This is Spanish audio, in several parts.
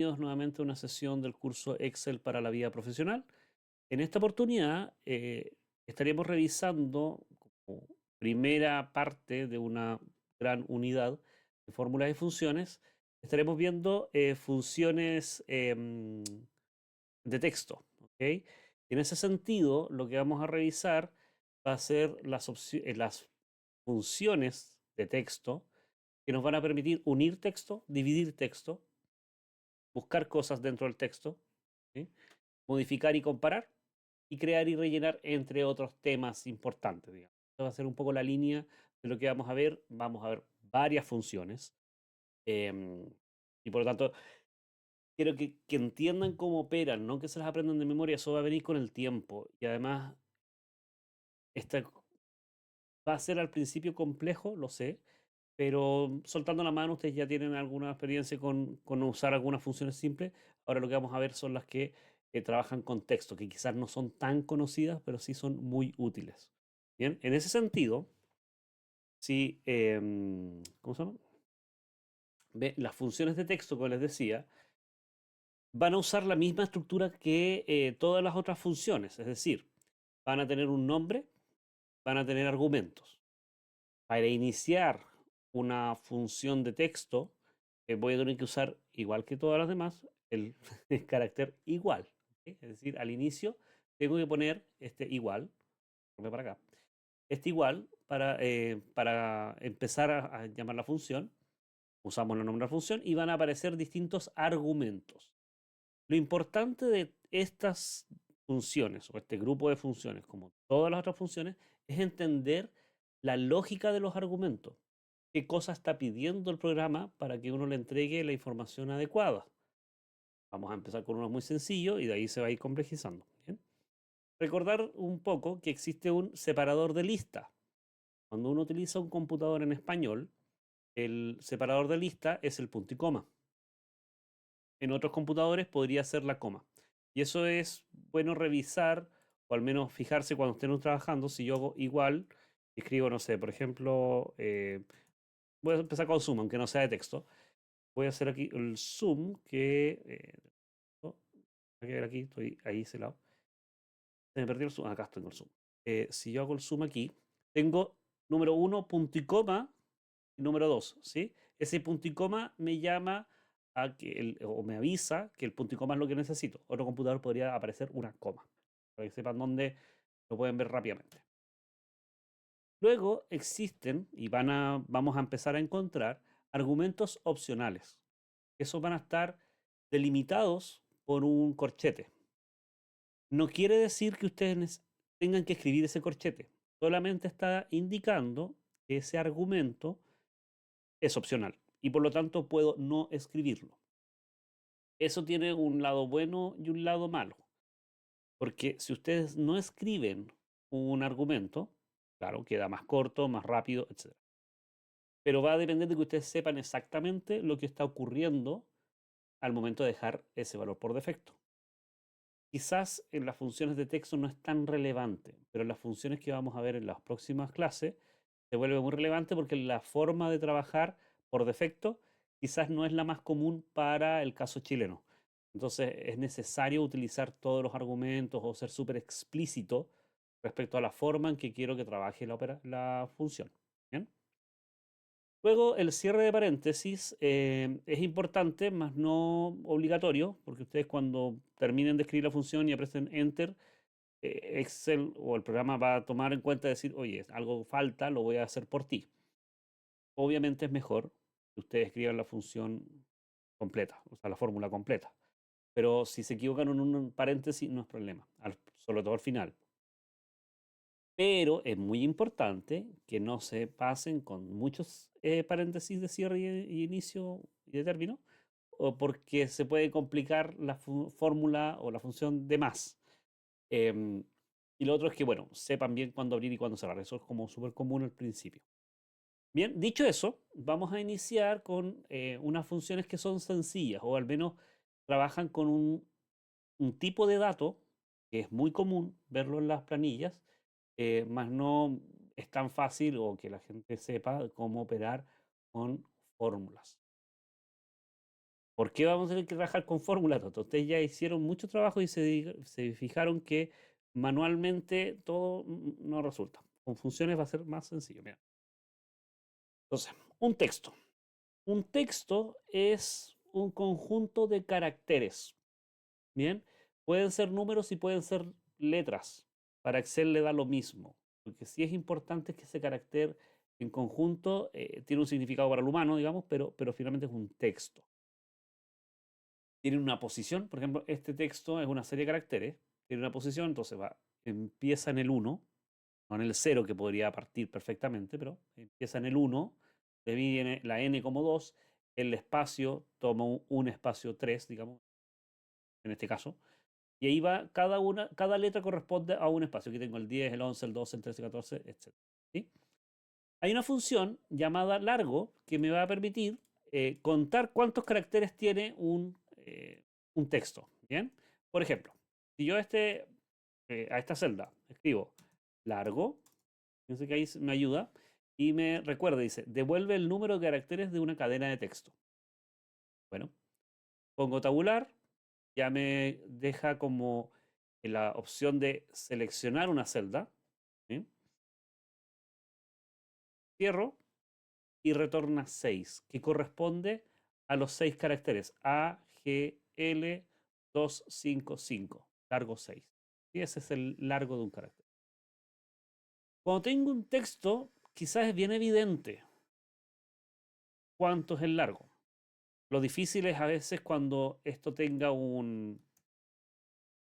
Bienvenidos nuevamente a una sesión del curso Excel para la vida profesional. En esta oportunidad estaríamos revisando como primera parte de una gran unidad de fórmulas y funciones. Estaremos viendo funciones de texto. ¿Ok? En ese sentido, lo que vamos a revisar va a ser las funciones de texto que nos van a permitir unir texto, dividir texto, buscar cosas dentro del texto, ¿sí? Modificar y comparar, y crear y rellenar, entre otros temas importantes, digamos. Esta va a ser un poco la línea de lo que vamos a ver. Vamos a ver varias funciones, em, y por lo tanto, quiero que entiendan cómo operan, no que se las aprendan de memoria. Eso va a venir con el tiempo. Y además, esta va a ser al principio complejo, lo sé, pero soltando la mano, ustedes ya tienen alguna experiencia con usar algunas funciones simples. Ahora lo que vamos a ver son las que trabajan con texto, que quizás no son tan conocidas, pero sí son muy útiles. Bien, en ese sentido, si, ¿cómo se llama? Las funciones de texto, como les decía, van a usar la misma estructura que todas las otras funciones. Es decir, van a tener un nombre, van a tener argumentos. Para iniciar una función de texto, voy a tener que usar, igual que todas las demás, el, el carácter igual. ¿Ok? Es decir, al inicio tengo que poner este igual, voy para acá, este igual para empezar a llamar la función. Usamos el nombre de la función y van a aparecer distintos argumentos. Lo importante de estas funciones o este grupo de funciones, como todas las otras funciones, es entender la lógica de los argumentos. ¿Qué cosa está pidiendo el programa para que uno le entregue la información adecuada? Vamos a empezar con uno muy sencillo y de ahí se va a ir complejizando. ¿Bien? Recordar un poco que existe un separador de lista. Cuando uno utiliza un computador en español, el separador de lista es el punto y coma. En otros computadores podría ser la coma. Y eso es bueno revisar, o al menos fijarse cuando estén trabajando. Si yo hago igual, escribo, no sé, por ejemplo, voy a empezar con zoom, aunque no sea de texto. Voy a hacer aquí el zoom, oh, hay que ver aquí, estoy ahí, ese lado. Se me perdió el zoom, acá estoy con el zoom. Si yo hago el zoom aquí, tengo número uno, punto y coma, y número 2, ¿sí? Ese punto y coma me llama o me avisa que el punto y coma es lo que necesito. Otro computador podría aparecer una coma, para que sepan dónde lo pueden ver rápidamente. Luego existen, y vamos a empezar a encontrar, argumentos opcionales. Esos van a estar delimitados por un corchete. No quiere decir que ustedes tengan que escribir ese corchete. Solamente está indicando que ese argumento es opcional y por lo tanto puedo no escribirlo. Eso tiene un lado bueno y un lado malo, porque si ustedes no escriben un argumento, claro, queda más corto, más rápido, etc. Pero va a depender de que ustedes sepan exactamente lo que está ocurriendo al momento de dejar ese valor por defecto. Quizás en las funciones de texto no es tan relevante, pero en las funciones que vamos a ver en las próximas clases se vuelve muy relevante, porque la forma de trabajar por defecto quizás no es la más común para el caso chileno. Entonces es necesario utilizar todos los argumentos o ser súper explícito respecto a la forma en que quiero que trabaje la función. ¿Bien? Luego, el cierre de paréntesis es importante, mas no obligatorio, porque ustedes, cuando terminen de escribir la función y apreten Enter, Excel o el programa va a tomar en cuenta, decir, oye, algo falta, lo voy a hacer por ti. Obviamente es mejor que ustedes escriban la función completa, o sea, la fórmula completa. Pero si se equivocan en un paréntesis, no es problema, sobre todo al final. Pero es muy importante que no se pasen con muchos paréntesis de cierre y inicio y de término, o porque se puede complicar la fórmula o la función de más. Em, y lo otro es que, bueno, sepan bien cuándo abrir y cuándo cerrar. Eso es como súper común al principio. Bien, dicho eso, vamos a iniciar con unas funciones que son sencillas, o al menos trabajan con un tipo de dato que es muy común verlo en las planillas, más no es tan fácil o que la gente sepa cómo operar con fórmulas. ¿Por qué vamos a tener que trabajar con fórmulas? Ustedes ya hicieron mucho trabajo y se fijaron que manualmente todo no resulta. Con funciones va a ser más sencillo. Mira. Entonces, un texto. Un texto es un conjunto de caracteres. Bien, pueden ser números y pueden ser letras. Para Excel le da lo mismo. Porque sí es importante que ese carácter en conjunto tiene un significado para el humano, digamos, pero finalmente es un texto. Tiene una posición, por ejemplo, este texto es una serie de caracteres, tiene una posición, entonces empieza en el 1, no en el 0 que podría partir perfectamente, pero empieza en el 1, de ahí viene la n como 2, el espacio toma un espacio 3, digamos, en este caso, y ahí va cada letra corresponde a un espacio. Aquí tengo el 10, el 11, el 12, el 13, el 14, etc. ¿Sí? Hay una función llamada largo que me va a permitir contar cuántos caracteres tiene un texto. ¿Bien? Por ejemplo, si yo a esta celda escribo largo, fíjense que ahí me ayuda y me recuerda, dice, devuelve el número de caracteres de una cadena de texto. Bueno, pongo tabular, ya me deja como la opción de seleccionar una celda. ¿Sí? Cierro y retorna 6, que corresponde a los 6 caracteres A, G, L, 2, 5, 5, largo 6. Y ese es el largo de un carácter. Cuando tengo un texto, quizás es bien evidente cuánto es el largo. Lo difícil es a veces cuando esto tenga un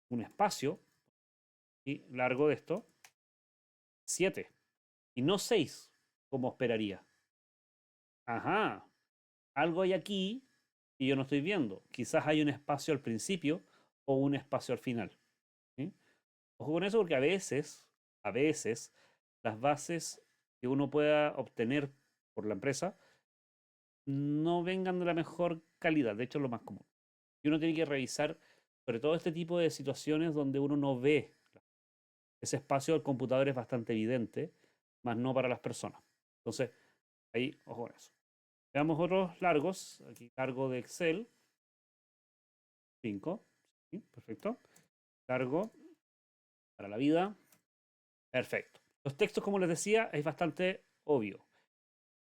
espacio, y largo de esto, 7, y no 6, como esperaría. Ajá, algo hay aquí y yo no estoy viendo. Quizás hay un espacio al principio o un espacio al final. ¿Sí? Ojo con eso porque a veces, las bases que uno pueda obtener por la empresa no vengan de la mejor calidad. De hecho, es lo más común. Y uno tiene que revisar, sobre todo este tipo de situaciones donde uno no ve. Ese espacio del computador es bastante evidente, más no para las personas. Entonces, ahí, ojo con eso. Veamos otros largos. Aquí, largo de Excel. 5. ¿Sí? Perfecto. Largo para la vida. Perfecto. Los textos, como les decía, es bastante obvio.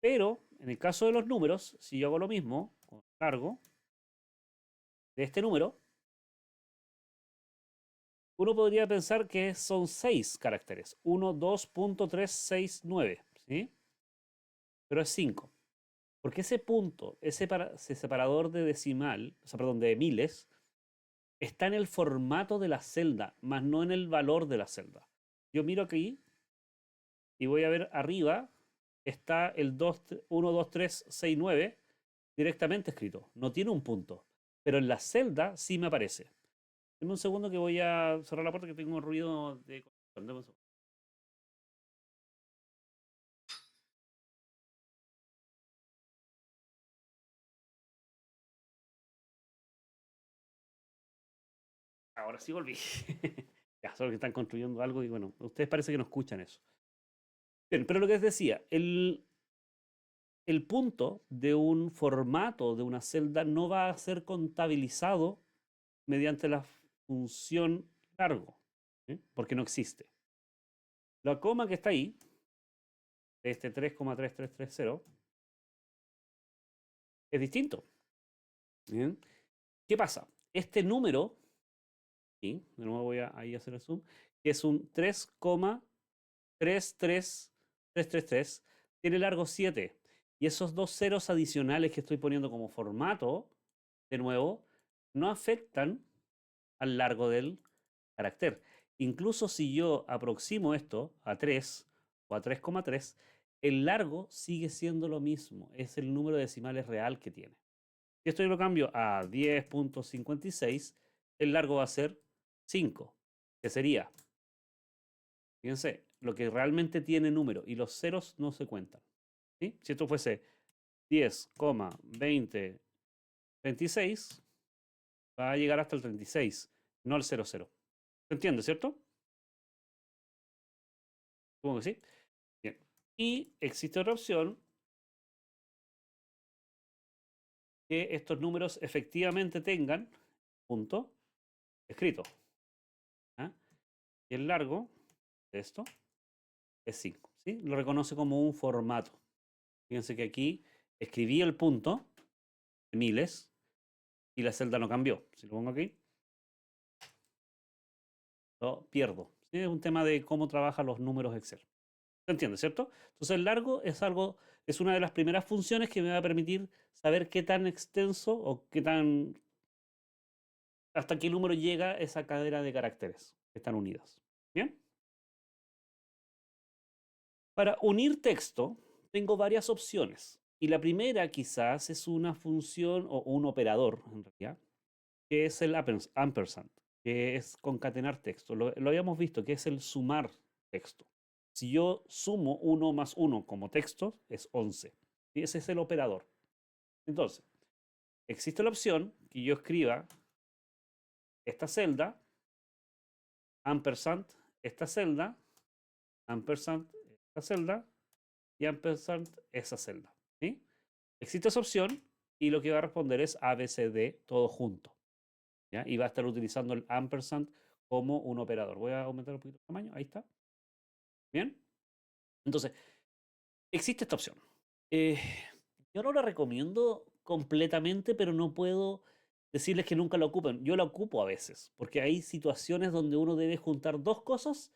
Pero en el caso de los números, si yo hago lo mismo con largo de este número, uno podría pensar que son 6 caracteres. 1, 2.369. ¿Sí? Pero es 5. Porque ese punto, ese separador de decimal, o sea, perdón, de miles, está en el formato de la celda, más no en el valor de la celda. Yo miro aquí y voy a ver arriba está el 1, 2, 3, 6, 9 directamente escrito. No tiene un punto. Pero en la celda sí me aparece. Deme un segundo que voy a cerrar la puerta que tengo un ruido de... Ahora sí volví. Ya, solo que están construyendo algo y bueno, ustedes parece que no escuchan eso. Bien, pero lo que les decía, el punto de un formato de una celda no va a ser contabilizado mediante la función largo, ¿sí? Porque no existe. La coma que está ahí, este 3,3330, es distinto. ¿Bien? ¿Qué pasa? Este número, ¿sí? De nuevo voy a ahí hacer el zoom, que es un 3,33333, tiene largo 7. Y esos dos ceros adicionales que estoy poniendo como formato, de nuevo, no afectan al largo del carácter. Incluso si yo aproximo esto a 3 o a 3,3, el largo sigue siendo lo mismo. Es el número de decimales real que tiene. Si esto yo lo cambio a 10.56, el largo va a ser 5, que sería, fíjense, lo que realmente tiene número y los ceros no se cuentan. ¿Sí? Si esto fuese 10,2026, va a llegar hasta el 36, no al 00. ¿Se entiende, cierto? Supongo que sí. Bien. Y existe otra opción que estos números efectivamente tengan punto escrito. ¿Ah? Y el largo de esto es 5. ¿Sí? Lo reconoce como un formato. Fíjense que aquí escribí el punto de miles y la celda no cambió. Si lo pongo aquí, lo pierdo. ¿Sí? Es un tema de cómo trabajan los números Excel. ¿Se entiende, cierto? Entonces el largo es una de las primeras funciones que me va a permitir saber qué tan extenso o hasta qué número llega esa cadena de caracteres que están unidas. ¿Bien? Para unir texto, tengo varias opciones. Y la primera quizás es una función o un operador, en realidad, que es el ampersand, que es concatenar texto. Lo habíamos visto, que es el sumar texto. Si yo sumo 1 más 1 como texto, es 11. Y ese es el operador. Entonces, existe la opción que yo escriba esta celda, ampersand, esta celda, ampersand, esta celda, y ampersand esa celda. ¿Sí? Existe esa opción y lo que va a responder es ABCD todo junto. ¿Ya? Y va a estar utilizando el ampersand como un operador. Voy a aumentar un poquito el tamaño. Ahí está. Bien. Entonces, existe esta opción. Yo no la recomiendo completamente, pero no puedo decirles que nunca la ocupen. Yo la ocupo a veces, porque hay situaciones donde uno debe juntar dos cosas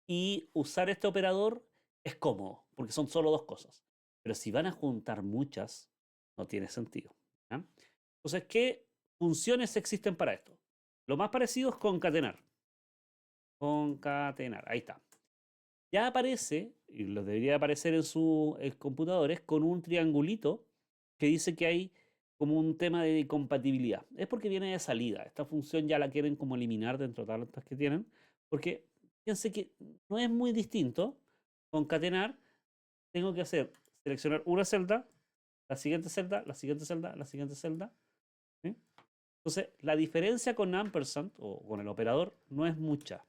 y usar este operador es cómodo, porque son solo dos cosas. Pero si van a juntar muchas, no tiene sentido. ¿Ya? Entonces, ¿qué funciones existen para esto? Lo más parecido es concatenar. Concatenar, ahí está. Ya aparece, y lo debería aparecer en sus computadores, con un triangulito que dice que hay como un tema de compatibilidad. Es porque viene de salida. Esta función ya la quieren como eliminar dentro de todas las que tienen, porque fíjense que no es muy distinto. Concatenar, tengo que seleccionar una celda, la siguiente celda, la siguiente celda, la siguiente celda. ¿Sí? Entonces, la diferencia con ampersand o con el operador no es mucha.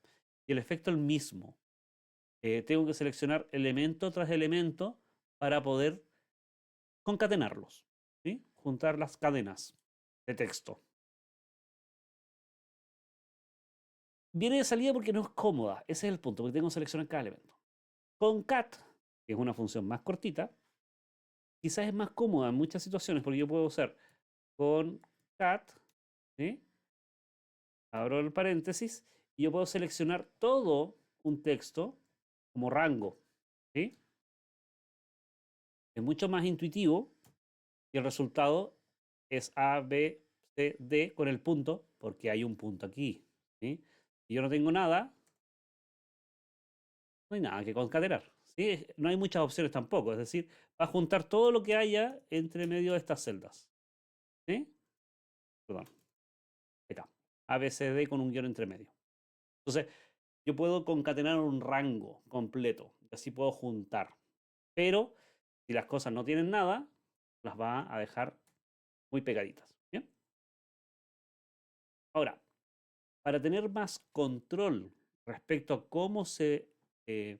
Y el efecto es el mismo. Tengo que seleccionar elemento tras elemento para poder concatenarlos, ¿sí? Juntar las cadenas de texto. Viene de salida porque no es cómoda, ese es el punto, porque tengo que seleccionar cada elemento. Concat, que es una función más cortita, quizás es más cómoda en muchas situaciones, porque yo puedo usar concat, ¿sí? Abro el paréntesis, y yo puedo seleccionar todo un texto como rango, ¿sí? Es mucho más intuitivo y el resultado es A, B, C, D con el punto, porque hay un punto aquí. ¿Sí? Si yo no tengo nada, no hay nada que concatenar. ¿Sí? No hay muchas opciones tampoco. Es decir, va a juntar todo lo que haya entre medio de estas celdas. ¿Sí? Perdón. Ahí está. A, B, C, D con un guión entre medio. Entonces, yo puedo concatenar un rango completo. Y así puedo juntar. Pero, si las cosas no tienen nada, las va a dejar muy pegaditas. ¿Bien? Ahora, para tener más control respecto a cómo se eh,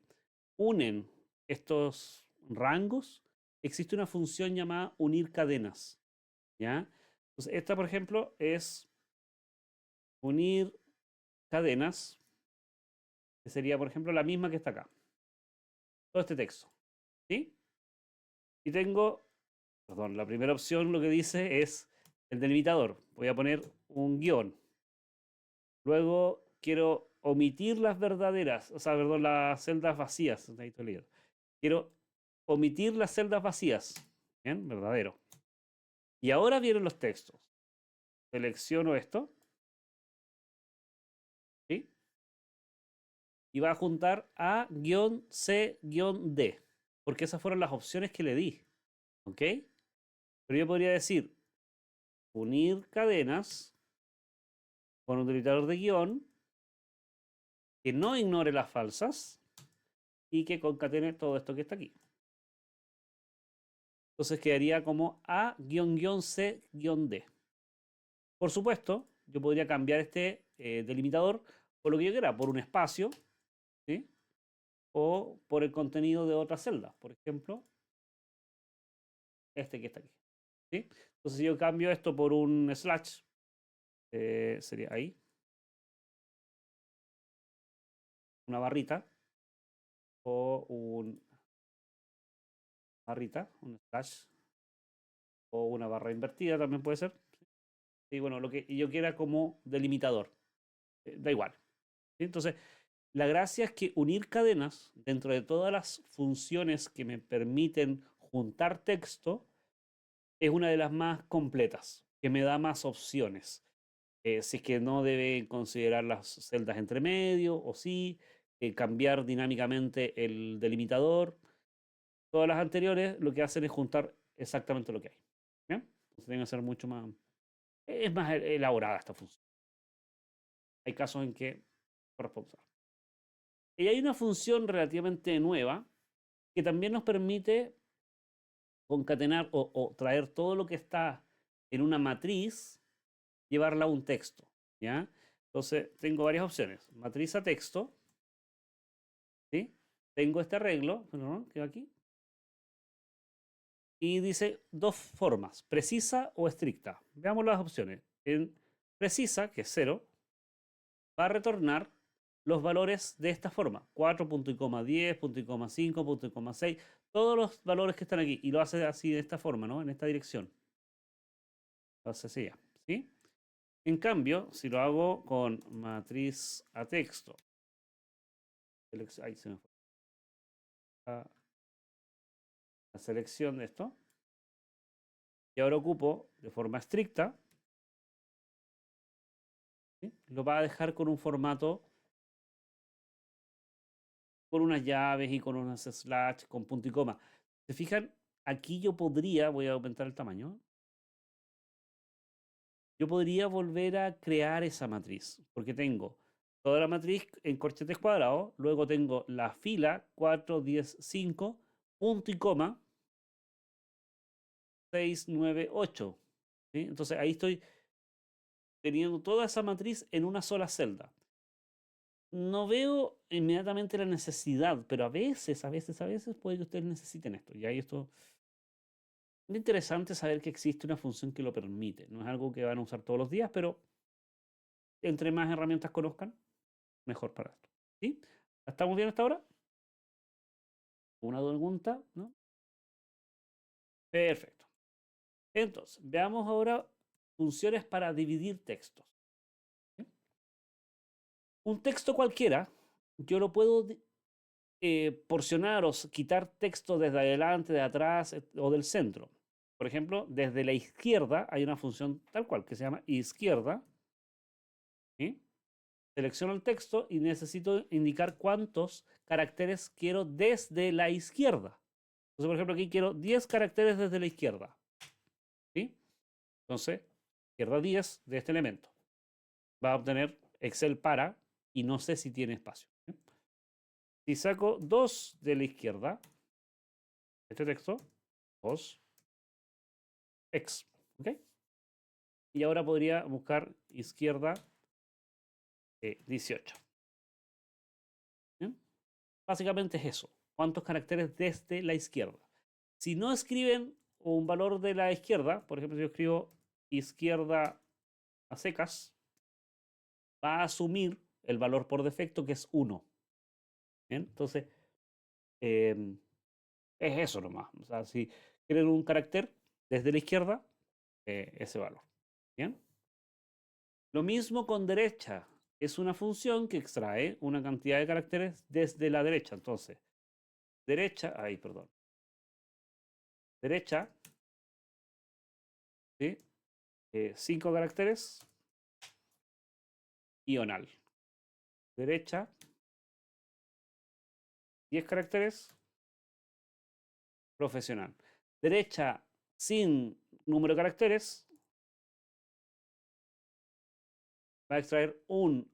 unen estos rangos, existe una función llamada unir cadenas. ¿Ya? Entonces, esta, por ejemplo, es unir cadenas, que sería, por ejemplo, la misma que está acá. Todo este texto. ¿Sí? Y tengo, perdón, la primera opción lo que dice es el delimitador. Voy a poner un guión. Luego quiero omitir las verdaderas, o sea, perdón, las celdas vacías. Ahí estoy leyendo. Quiero omitir las celdas vacías. Bien, verdadero. Y ahora vienen los textos. Selecciono esto. ¿Sí? Y va a juntar A-C-D. Porque esas fueron las opciones que le di. ¿Ok? Pero yo podría decir unir cadenas con un utilizador de guión que no ignore las falsas y que concatene todo esto que está aquí. Entonces quedaría como A-C-D. Por supuesto, yo podría cambiar este delimitador por lo que yo quiera, por un espacio, ¿sí? O por el contenido de otra celda. Por ejemplo, este que está aquí. ¿sí? Entonces, si yo cambio esto por un slash, sería ahí, una barrita, o un barrita, un slash, o una barra invertida también puede ser. Y bueno, lo que yo quiera como delimitador, da igual. ¿Sí? Entonces, la gracia es que unir cadenas dentro de todas las funciones que me permiten juntar texto es una de las más completas, que me da más opciones. Si es que no debe considerar las celdas entre medio, o sí, cambiar dinámicamente el delimitador. Todas las anteriores lo que hacen es juntar exactamente lo que hay. ¿Bien? Entonces tiene que ser mucho más... Es más elaborada esta función. Hay casos en que corresponde usar. Y hay una función relativamente nueva que también nos permite concatenar o traer todo lo que está en una matriz, llevarla a un texto. ¿Ya? Entonces, tengo varias opciones. Matriz a texto. ¿Sí? Tengo este arreglo, ¿no? Que va aquí. Y dice dos formas, precisa o estricta. Veamos las opciones. En precisa, que es 0, va a retornar los valores de esta forma. 4, punto y coma 10, punto y coma 5, punto y coma 6. Todos los valores que están aquí. Y lo hace así de esta forma, ¿no? En esta dirección. Lo hace así, ¿sí? En cambio, si lo hago con matriz a texto. Ahí se me fue. La selección de esto. Y ahora ocupo de forma estricta. ¿Sí? Lo va a dejar con un formato, con unas llaves y con unas slash, con punto y coma. ¿Se fijan? Aquí yo podría, voy a aumentar el tamaño, yo podría volver a crear esa matriz, porque tengo toda la matriz en corchetes cuadrados, luego tengo la fila 4, 10, 5, punto y coma, 6, 9, 8. ¿Sí? Entonces ahí estoy teniendo toda esa matriz en una sola celda. No veo inmediatamente la necesidad, pero a veces puede que ustedes necesiten esto. Y ahí esto es interesante saber que existe una función que lo permite. No es algo que van a usar todos los días, pero entre más herramientas conozcan, mejor para esto. ¿Sí? ¿Estamos bien hasta ahora? ¿Una pregunta? ¿No? Perfecto. Entonces, veamos ahora funciones para dividir textos. ¿Sí? Un texto cualquiera, yo lo puedo porcionar o quitar texto desde adelante, de atrás o del centro. Por ejemplo, desde la izquierda hay una función tal cual que se llama izquierda. ¿Sí? Selecciono el texto y necesito indicar cuántos caracteres quiero desde la izquierda. Entonces, por ejemplo, aquí quiero 10 caracteres desde la izquierda. ¿Sí? Entonces, izquierda 10 de este elemento. Va a obtener Excel para, y no sé si tiene espacio. ¿Sí? Si saco 2 de la izquierda, este texto, 2, X. ¿Ok? Y ahora podría buscar izquierda 18. ¿Bien? Básicamente es eso. ¿Cuántos caracteres desde la izquierda? Si no escriben un valor de la izquierda, por ejemplo, si yo escribo izquierda a secas, va a asumir el valor por defecto que es 1. ¿Bien? Entonces, es eso nomás. O sea, si quieren un carácter desde la izquierda, ese valor. ¿Bien? Lo mismo con derecha. Es una función que extrae una cantidad de caracteres desde la derecha. Entonces, derecha, ahí, perdón. Derecha, ¿sí? 5 caracteres, ional. Derecha, 10 caracteres, profesional. Derecha sin número de caracteres, va a extraer un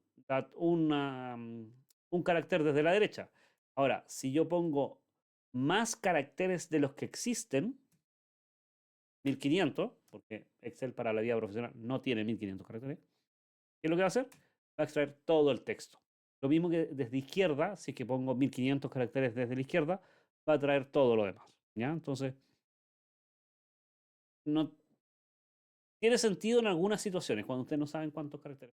carácter desde la derecha. Ahora, si yo pongo más caracteres de los que existen, 1500, porque Excel para la vida profesional no tiene 1500 caracteres, ¿qué es lo que va a hacer? Va a extraer todo el texto. Lo mismo que desde izquierda, si es que pongo 1500 caracteres desde la izquierda, va a traer todo lo demás. ¿Ya? Entonces, no, Tiene sentido en algunas situaciones, cuando ustedes no saben cuántos caracteres.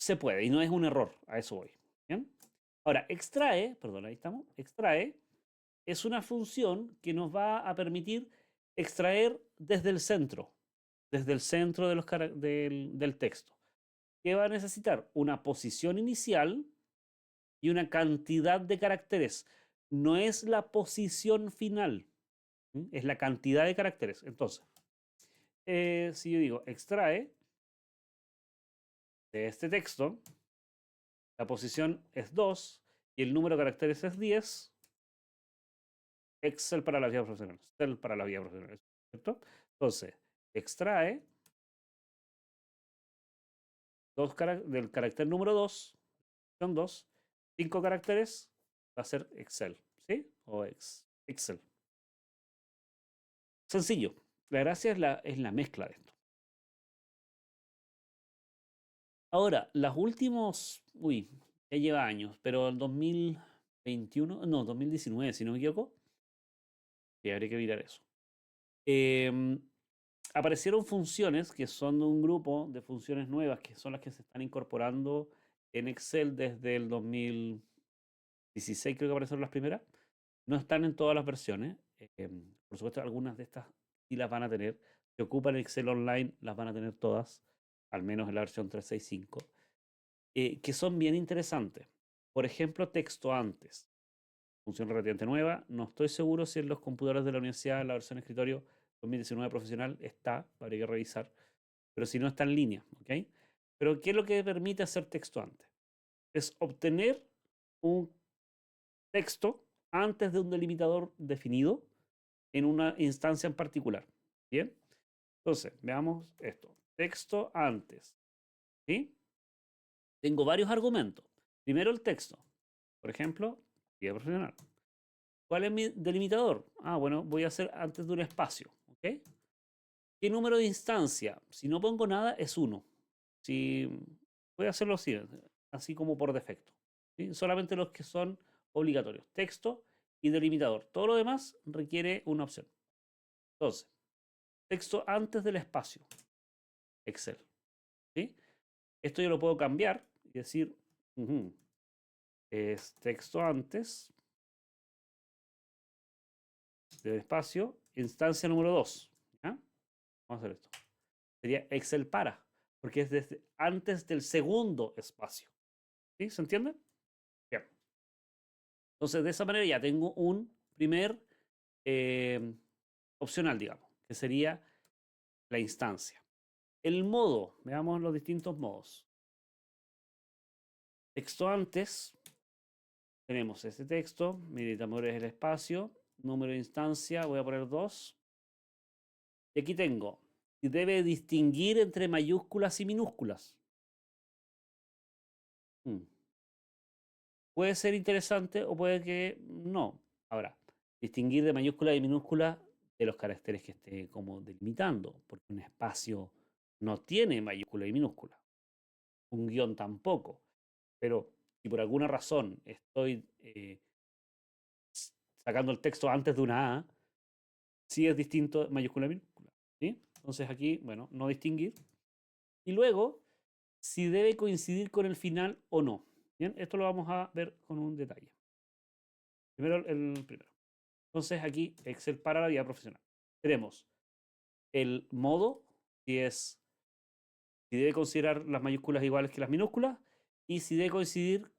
Se puede, y no es un error, a eso voy. ¿Bien? Ahora, extrae, perdón, ahí estamos, extrae es una función que nos va a permitir extraer desde el centro de del texto, que va a necesitar una posición inicial y una cantidad de caracteres. No es la posición final, es la cantidad de caracteres. Entonces, si yo digo extrae de este texto, la posición es 2 y el número de caracteres es 10, Excel para la vida profesional, Excel para la vida profesional, ¿cierto? Entonces, extrae del carácter número 2, son 2, 5 caracteres, va a ser Excel, ¿sí? O Excel. Sencillo. La gracia es la mezcla de esto. Ahora, las últimos, ya lleva años, pero el 2021, no, 2019, si no me equivoco, y habría que mirar eso. Aparecieron funciones que son de un grupo de funciones nuevas, que son las que se están incorporando en Excel desde el 2016, creo que aparecieron las primeras. No están en todas las versiones. Por supuesto, algunas de estas sí las van a tener. Si ocupan Excel Online, las van a tener todas, al menos en la versión 365, que son bien interesantes. Por ejemplo, texto antes. Función relativamente nueva. No estoy seguro si en los computadores de la universidad, en la versión escritorio 2019 profesional, está. Habría que revisar. Pero si no, está en línea. ¿Ok? Pero ¿qué es lo que permite hacer texto antes? Es obtener un texto antes de un delimitador definido en una instancia en particular. ¿Bien? Entonces, veamos esto. Texto antes. ¿Sí? Tengo varios argumentos. Primero el texto. Por ejemplo, vida profesional. ¿Cuál es mi delimitador? Ah, bueno, voy a hacer antes de un espacio. ¿Ok? ¿Qué número de instancia? Si no pongo nada, es 1. Si, voy a hacerlo así como por defecto. ¿Sí? Solamente los que son obligatorios. Texto y delimitador. Todo lo demás requiere una opción. Entonces, texto antes del espacio. Excel. ¿Sí? Esto yo lo puedo cambiar y decir, es texto antes del espacio, instancia número 2. ¿Ya? Vamos a hacer esto. Sería Excel para, porque es desde antes del segundo espacio. ¿Sí? ¿Se entiende? Bien. Entonces, de esa manera ya tengo un primer opcional, digamos, que sería la instancia. El modo, veamos los distintos modos. Texto antes, tenemos ese texto, mi delimitador es el espacio, número de instancia, voy a poner 2. Y aquí tengo, y debe distinguir entre mayúsculas y minúsculas. Puede ser interesante o puede que no. Ahora, distinguir de mayúscula y minúscula de los caracteres que esté como delimitando, porque un espacio no tiene mayúscula y minúscula. Un guión tampoco. Pero si por alguna razón estoy sacando el texto antes de una A, sí es distinto mayúscula y minúscula. ¿Sí? Entonces aquí, bueno, no distinguir. Y luego, si debe coincidir con el final o no. Bien, esto lo vamos a ver con un detalle. Primero el primero. Entonces aquí Excel para la vida profesional. Tenemos el modo, si debe considerar las mayúsculas iguales que las minúsculas y si debe coincidir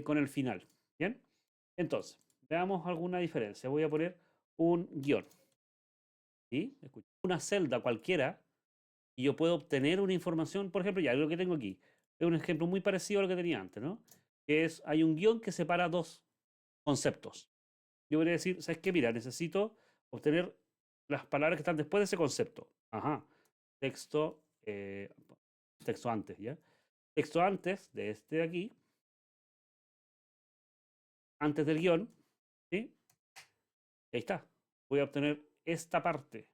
con el final. ¿Bien? Entonces, veamos alguna diferencia. Voy a poner un guión. ¿Sí? Una celda cualquiera y yo puedo obtener una información, por ejemplo, ya lo que tengo aquí. Es un ejemplo muy parecido a lo que tenía antes, ¿no? Que es, hay un guión que separa dos conceptos. Yo voy a decir, ¿sabes qué? Mira, necesito obtener las palabras que están después de ese concepto. Ajá. Texto, texto antes, ¿ya? Texto antes de este de aquí, antes del guión, ¿sí? Ahí está. Voy a obtener esta parte,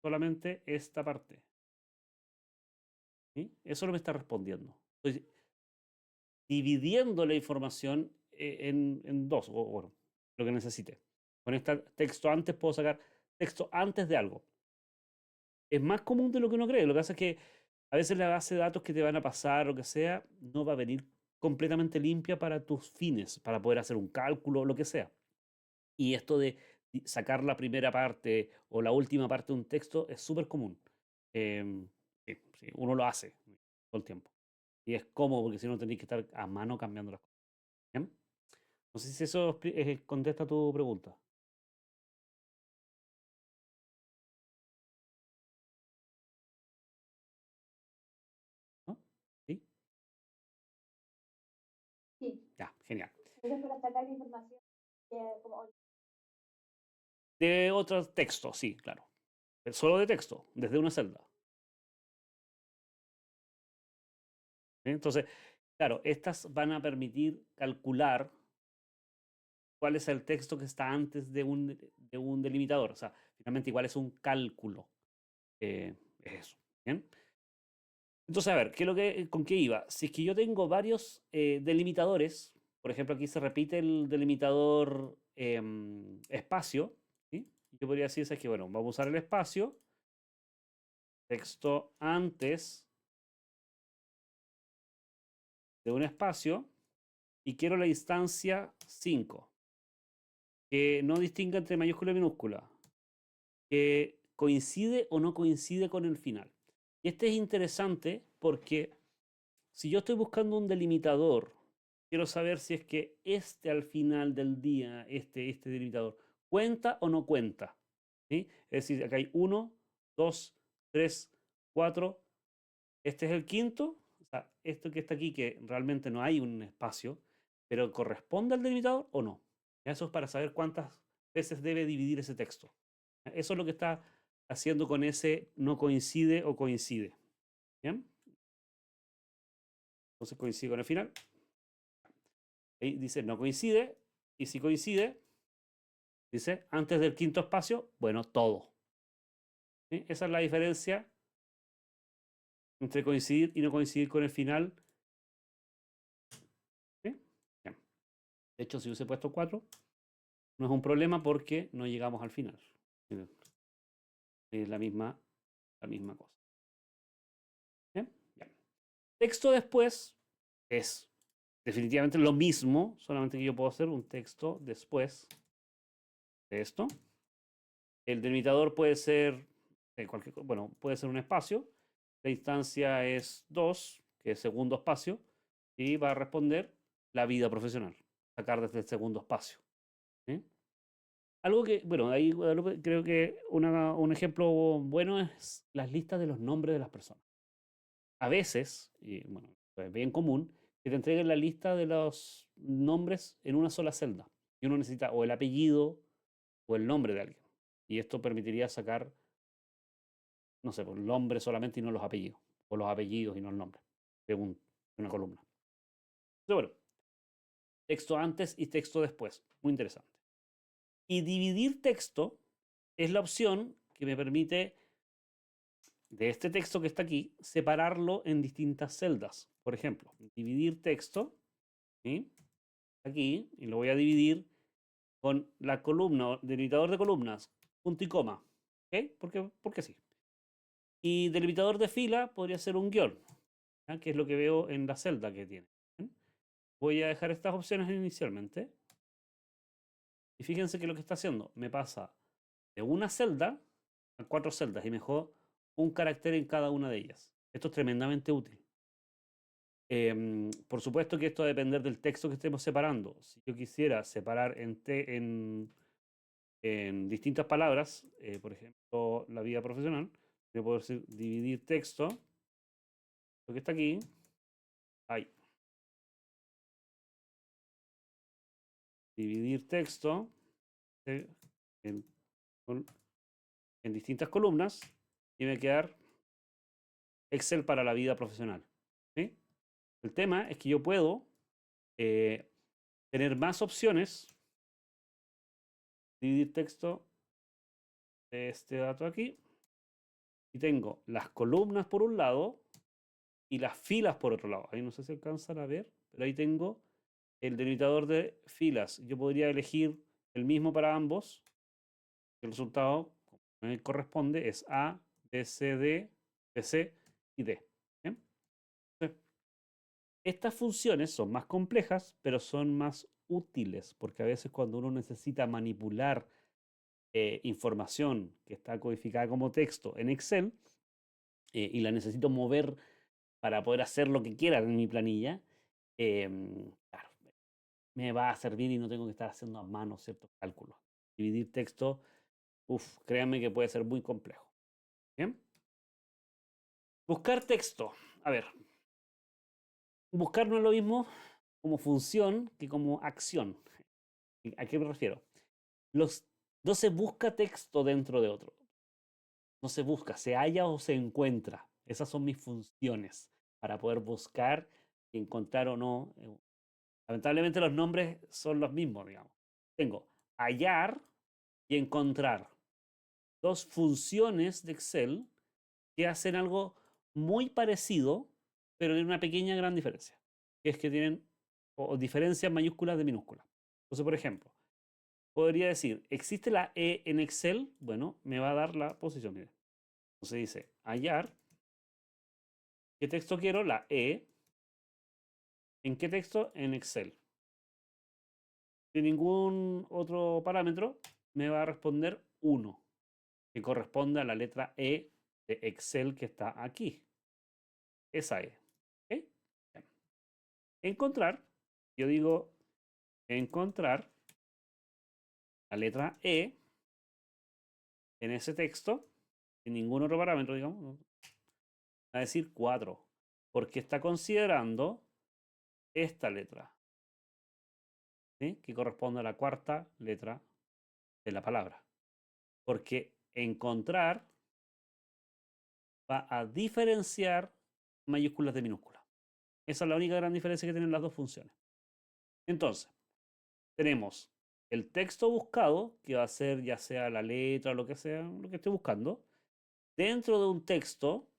solamente esta parte. ¿Sí? Eso no me está respondiendo. Estoy dividiendo la información en dos, o bueno, lo que necesite. Con este texto antes puedo sacar texto antes de algo. es más común de lo que uno cree. Lo que pasa es que a veces la base de datos que te van a pasar, lo que sea, no va a venir completamente limpia para tus fines, para poder hacer un cálculo o lo que sea. Y esto de sacar la primera parte o la última parte de un texto es súper común. Sí, sí, uno lo hace todo el tiempo. Y es cómodo porque si no tenéis que estar a mano cambiando las cosas. ¿Bien? No sé si eso contesta tu pregunta. ¿No? ¿Sí? Sí, Ya, genial. eso es para sacar la información como De otro texto, sí, claro. Solo de texto, desde una celda. ¿Sí? Entonces, claro, estas van a permitir calcular cuál es el texto que está antes de un delimitador. O sea, finalmente igual es un cálculo. Es eso. ¿Bien? Entonces, a ver, ¿con qué iba? Si es que yo tengo varios delimitadores, por ejemplo, aquí se repite el delimitador espacio, ¿sí? Yo podría decir, es que, bueno, vamos a usar el espacio, texto antes de un espacio, y quiero la instancia 5, que no distinga entre mayúscula y minúscula, que coincide o no coincide con el final. Y este es interesante porque si yo estoy buscando un delimitador, quiero saber si es que este al final del día, este delimitador, cuenta o no cuenta. ¿Sí? Es decir, acá hay 1, 2, 3, 4. Este es el quinto. O sea, esto que está aquí, que realmente no hay un espacio, pero ¿corresponde al delimitador o no? Eso es para saber cuántas veces debe dividir ese texto. Eso es lo que está haciendo con ese no coincide o coincide. ¿Bien? Entonces coincide con el final. Ahí dice no coincide. Y si coincide, dice antes del quinto espacio, bueno, todo. ¿Sí? Esa es la diferencia entre coincidir y no coincidir con el final. ¿Sí? Bien. De hecho, si hubiese puesto 4, no es un problema porque no llegamos al final. Es la misma cosa. ¿Bien? Bien. Texto después es definitivamente lo mismo, solamente que yo puedo hacer un texto después de esto. El delimitador puede ser bueno, puede ser un espacio. La instancia es 2, que es segundo espacio, y va a responder la vida profesional, sacar desde el segundo espacio. ¿Sí? Algo que, bueno, ahí creo que un ejemplo bueno es las listas de los nombres de las personas. A veces, y bueno, es bien común, que te entreguen la lista de los nombres en una sola celda. Y uno necesita o el apellido o el nombre de alguien. Y esto permitiría sacar, no sé, por el nombre solamente y no los apellidos. O los apellidos y no el nombre de una columna. Pero bueno, texto antes y texto después. Muy interesante. Y dividir texto es la opción que me permite, de este texto que está aquí, separarlo en distintas celdas. Por ejemplo, dividir texto, ¿sí? Aquí, y lo voy a dividir con la columna, delimitador de columnas, punto y coma. ¿Ok? Porque sí. Y delimitador de fila podría ser un guión, ¿ya? Que es lo que veo en la celda que tiene. ¿Bien? Voy a dejar estas opciones inicialmente. Y fíjense que lo que está haciendo me pasa de una celda a 4 celdas y me dejó un carácter en cada una de ellas. Esto es tremendamente útil. Por supuesto que esto va a depender del texto que estemos separando. Si yo quisiera separar en distintas palabras, por ejemplo, la vida profesional, yo puedo decir dividir texto, lo que está aquí, hay dividir texto eh, en, en distintas columnas y me va a quedar Excel para la vida profesional. ¿Sí? El tema es que yo puedo eh, tener más opciones, dividir texto de este dato aquí, y tengo las columnas por un lado y las filas por otro lado. Ahí no sé si alcanzan a ver, pero ahí tengo el delimitador de filas. Yo podría elegir el mismo para ambos. El resultado, como me corresponde, es A, BCD, BC y D. ¿Bien? Entonces, estas funciones son más complejas, pero son más útiles, porque a veces cuando uno necesita manipular información que está codificada como texto en Excel y la necesito mover para poder hacer lo que quiera en mi planilla, claro, me va a servir y no tengo que estar haciendo a mano ciertos cálculos. Dividir texto, créanme que puede ser muy complejo. ¿Bien? Buscar texto. A ver, buscar no es lo mismo como función que como acción. ¿A qué me refiero? No se busca texto dentro de otro. No se busca, se halla o se encuentra. Esas son mis funciones para poder buscar y encontrar o no. Lamentablemente los nombres son los mismos, digamos. Tengo hallar y encontrar. Dos funciones de Excel que hacen algo muy parecido, pero de una pequeña gran diferencia, que es que tienen o diferencias mayúsculas de minúsculas. Entonces, por ejemplo, podría decir, ¿existe la E en Excel? Bueno, me va a dar la posición. Mire. Entonces dice, hallar. ¿Qué texto quiero? La E. ¿En qué texto? En Excel. Sin ningún otro parámetro, me va a responder 1, que corresponde a la letra E de Excel que está aquí. Esa E. ¿Okay? Encontrar, yo digo encontrar la letra E en ese texto, sin ningún otro parámetro, digamos, va a decir 4, porque está considerando esta letra, ¿sí? Que corresponde a la cuarta letra de la palabra. Porque encontrar va a diferenciar mayúsculas de minúsculas. Esa es la única gran diferencia que tienen las dos funciones. Entonces, tenemos el texto buscado, que va a ser ya sea la letra o lo que sea, lo que esté buscando, dentro de un texto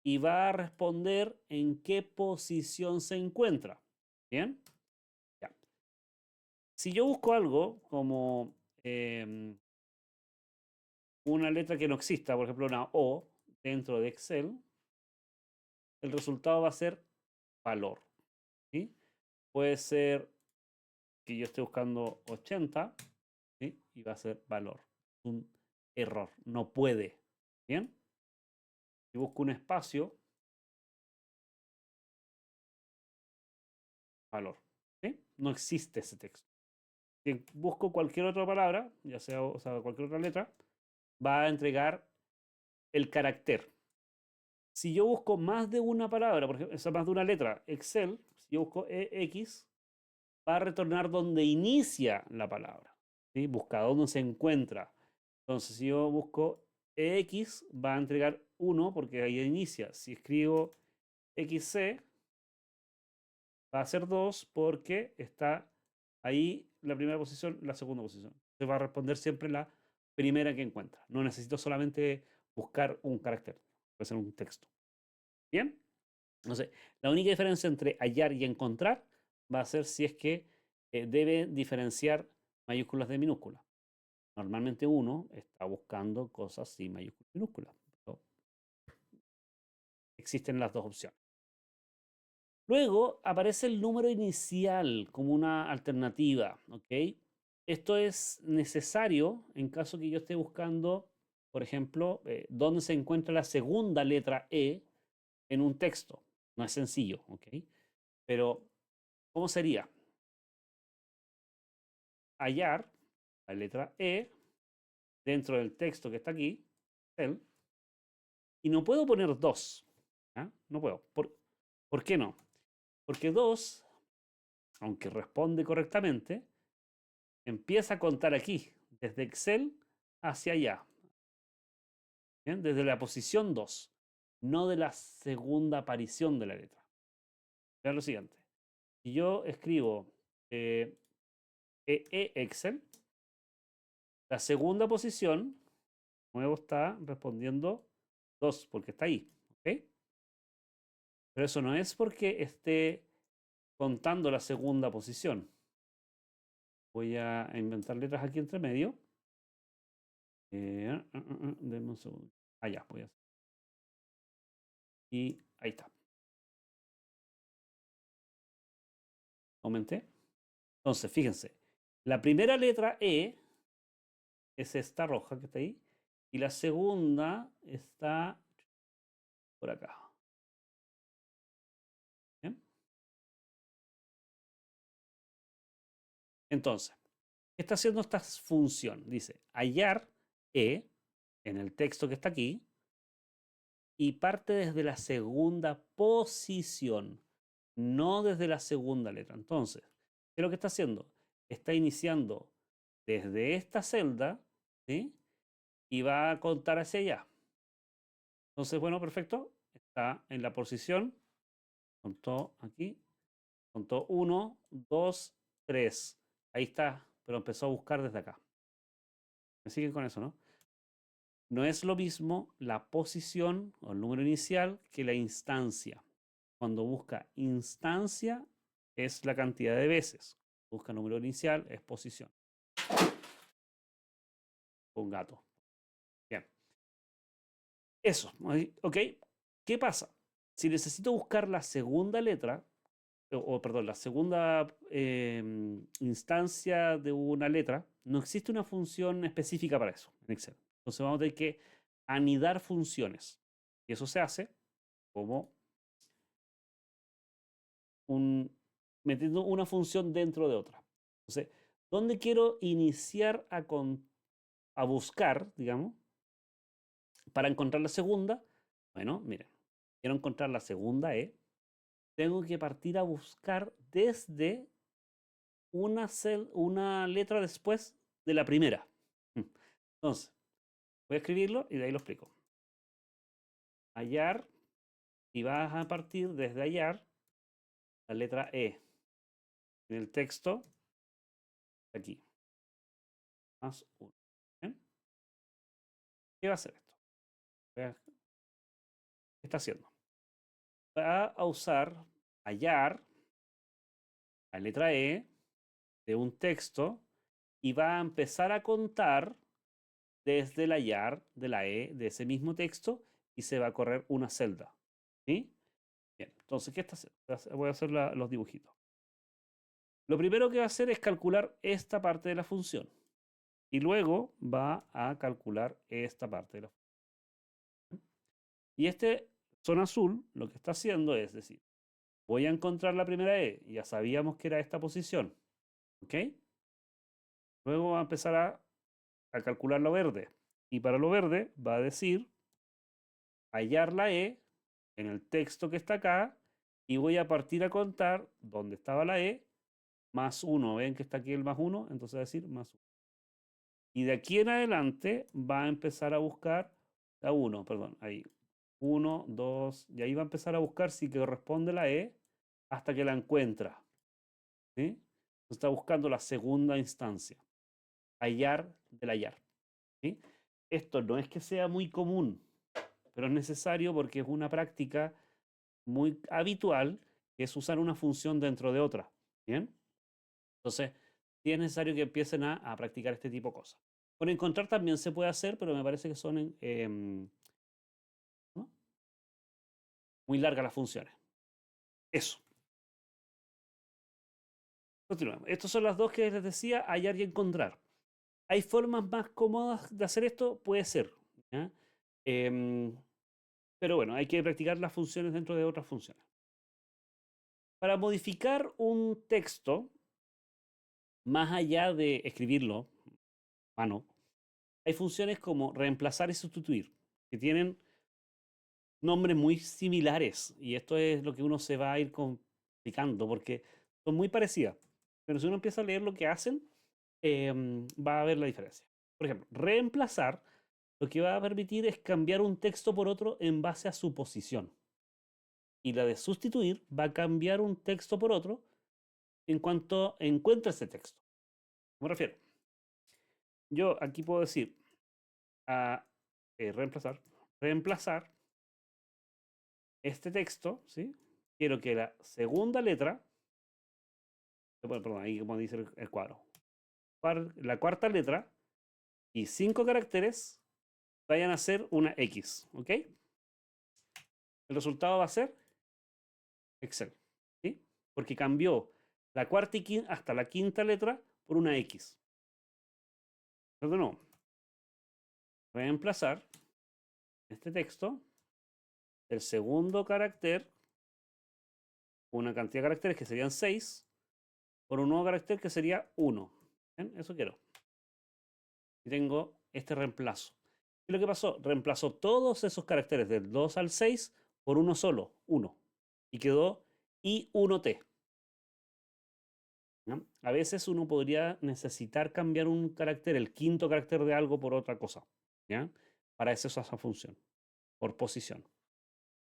y va a responder en qué posición se encuentra. ¿Bien? Ya. Si yo busco algo como una letra que no exista, por ejemplo una O dentro de Excel, el resultado va a ser valor. ¿Sí? Puede ser que yo esté buscando 80, ¿sí? Y va a ser valor. Un error. No puede. ¿Bien? Si busco un espacio, valor. ¿Sí? No existe ese texto. Si busco cualquier otra palabra, ya sea, o sea, cualquier otra letra, va a entregar el carácter. Si yo busco más de una palabra, por ejemplo, más de una letra, Excel, si yo busco EX, va a retornar donde inicia la palabra. ¿Sí? Busca dónde se encuentra. Entonces, si yo busco EX, va a entregar 1 porque ahí inicia. Si escribo XC, va a ser 2 porque está ahí la primera posición, la segunda posición. Se va a responder siempre la primera que encuentra. No necesito solamente buscar un carácter, puede ser un texto. ¿Bien? Entonces, la única diferencia entre hallar y encontrar va a ser si es que debe diferenciar mayúsculas de minúsculas. Normalmente uno está buscando cosas sin mayúsculas y minúsculas. Pero existen las dos opciones. Luego aparece el número inicial como una alternativa, ¿ok? Esto es necesario en caso que yo esté buscando, por ejemplo, dónde se encuentra la segunda letra E en un texto. No es sencillo, ¿ok? Pero, ¿cómo sería? Hallar la letra E dentro del texto que está aquí, y no puedo poner 2. ¿Ah? No puedo. ¿Por qué no? Porque 2, aunque responde correctamente, empieza a contar aquí, desde Excel hacia allá. ¿Bien? Desde la posición 2, no de la segunda aparición de la letra. Vean lo siguiente. Si yo escribo Excel, la segunda posición, nuevo está respondiendo 2, porque está ahí. ¿Ok? Pero eso no es porque esté contando la segunda posición. Voy a inventar letras aquí entre medio. Denme un segundo. Ah, ya, voy a hacer. Y ahí está. Aumenté. Entonces, fíjense, la primera letra E es esta roja que está ahí. Y la segunda está por acá. ¿Bien? Entonces, ¿qué está haciendo esta función? Dice, hallar E en el texto que está aquí y parte desde la segunda posición, no desde la segunda letra. Entonces, ¿qué es lo que está haciendo? Está iniciando desde esta celda, ¿sí? Y va a contar hacia allá. Entonces, bueno, perfecto. Está en la posición. Contó aquí. Contó 1, 2, 3. Ahí está, pero empezó a buscar desde acá. ¿Me siguen con eso, no? No es lo mismo la posición o el número inicial que la instancia. Cuando busca instancia es la cantidad de veces. Busca número inicial es posición. Un gato. Bien. Eso. ¿Ok? ¿Qué pasa? Si necesito buscar la segunda letra, perdón, la segunda instancia de una letra, no existe una función específica para eso en Excel. Entonces vamos a tener que anidar funciones. Y eso se hace como metiendo una función dentro de otra. Entonces, ¿dónde quiero iniciar a buscar, digamos, para encontrar la segunda? Bueno, miren, quiero encontrar la segunda E. Tengo que partir a buscar desde una letra después de la primera. Entonces, voy a escribirlo y de ahí lo explico. Hallar, y vas a partir desde hallar la letra E. En el texto, aquí. Más 1. ¿Bien? ¿Qué va a hacer esto? ¿Qué está haciendo? Va a usar hallar la letra E de un texto y va a empezar a contar desde el hallar de la E de ese mismo texto y se va a correr una celda. ¿Sí? Bien, entonces, ¿qué está haciendo? Voy a hacer los dibujitos. Lo primero que va a hacer es calcular esta parte de la función. Y luego va a calcular esta parte de la función. Y este zona azul lo que está haciendo es decir, voy a encontrar la primera E. Ya sabíamos que era esta posición. ¿Ok? Luego va a empezar a calcular lo verde. Y para lo verde va a decir hallar la E en el texto que está acá. Y voy a partir a contar donde estaba la E más 1. ¿Ven que está aquí el más 1? Entonces va a decir más 1. Y de aquí en adelante va a empezar a buscar la 1, perdón, ahí. 1, 2, y ahí va a empezar a buscar si corresponde la E hasta que la encuentra. ¿Sí? Está buscando la segunda instancia. Hallar del hallar. ¿Sí? Esto no es que sea muy común, pero es necesario porque es una práctica muy habitual, que es usar una función dentro de otra. ¿Bien? Entonces, sí es necesario que empiecen a practicar este tipo de cosas. Con encontrar también se puede hacer, pero me parece que son ¿no? Muy largas las funciones. Eso. Continuamos. Estas son las dos que les decía, hallar y encontrar. ¿Hay formas más cómodas de hacer esto? Puede ser. ¿Ya? Pero bueno, hay que practicar las funciones dentro de otras funciones. Para modificar un texto, más allá de escribirlo a mano, hay funciones como reemplazar y sustituir, que tienen nombres muy similares. Y esto es lo que uno se va a ir complicando, porque son muy parecidas. Pero si uno empieza a leer lo que hacen, va a ver la diferencia. Por ejemplo, reemplazar lo que va a permitir es cambiar un texto por otro en base a su posición. Y la de sustituir va a cambiar un texto por otro en cuanto encuentre ese texto. Me refiero. Yo aquí puedo decir a reemplazar este texto, ¿sí? Quiero que la segunda letra, perdón, ahí como dice el cuadro, la cuarta letra y 5 caracteres vayan a ser una X, ¿ok? el resultado va a ser Excel, ¿sí? Porque cambió la cuarta y hasta la quinta letra por una X. Pero de nuevo, reemplazar este texto el segundo carácter, una cantidad de caracteres que serían 6, por un nuevo carácter que sería 1. ¿Bien? Eso quiero. Y tengo este reemplazo. ¿Y lo que pasó? Reemplazó todos esos caracteres del 2 al 6 por uno solo, 1. Y quedó I1T. ¿Ya? A veces uno podría necesitar cambiar un carácter, el quinto carácter de algo por otra cosa. ¿Ya? Para eso es esa función, por posición.